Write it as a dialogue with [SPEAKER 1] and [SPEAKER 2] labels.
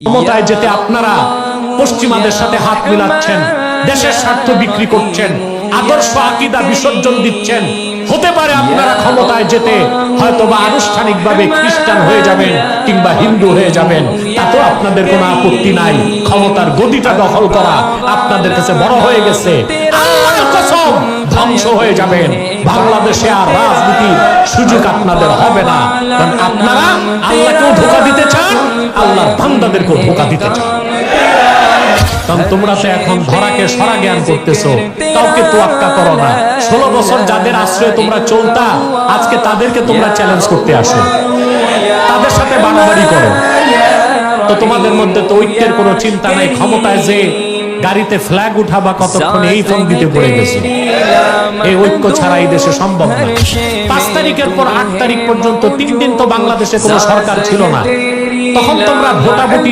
[SPEAKER 1] ক্ষমতায় যেতে আপনারা পশ্চিমাদের সাথে হাত মিলাচ্ছেন, দেশের স্বার্থ বিক্রি করছেন, আদর্শ আকীদা বিসর্জন দিচ্ছেন। হতে পারে আপনারা ক্ষমতায় যেতে হয়তোবা আনুষ্ঠানিকভাবে খ্রিস্টান হয়ে যাবেন কিংবা হিন্দু হয়ে যাবেন, তাতেও আপনাদের কোনো আপত্তি নাই। ক্ষমতার গদিটা দখল করা আপনাদের কাছে বড় হয়ে গেছে। আল্লাহর কসম, ধ্বংস হয়ে যাবেন। বাংলাদেশে আর রাজনীতির সুযোগ আপনাদের হবে না, কারণ আপনারা আল্লাহকেও ধোঁকা দিতে চান, আল্লাহর বান্দাদেরকেও ধোঁকা দিতে চান। কারণ তোমরা তো এখন ধরাকে সরা জ্ঞান করতেছো, কাউকে তোয়াক্কা করো না। 16 বছর যাদের আশ্রয়ে তোমরা চলতা, আজকে তাদেরকে তোমরা চ্যালেঞ্জ করতে আসো, তাদের সাথে বাড়াবাড়ি করো। তো তোমাদের মধ্যে তো ঐক্যের কোনো চিন্তা নাই। ক্ষমতায় যে গাড়িতে ফ্ল্যাগ উঠাবা কতক্ষণ এই ফোন দিতে পড়ে গেছে। এই ঐক্য ছাড়া এই দেশে সম্ভব না। 5 তারিখের পর 8 তারিখ পর্যন্ত 3 দিন তো বাংলাদেশে কোনো সরকার ছিল না। তখন তোমরা ভোটাভুটি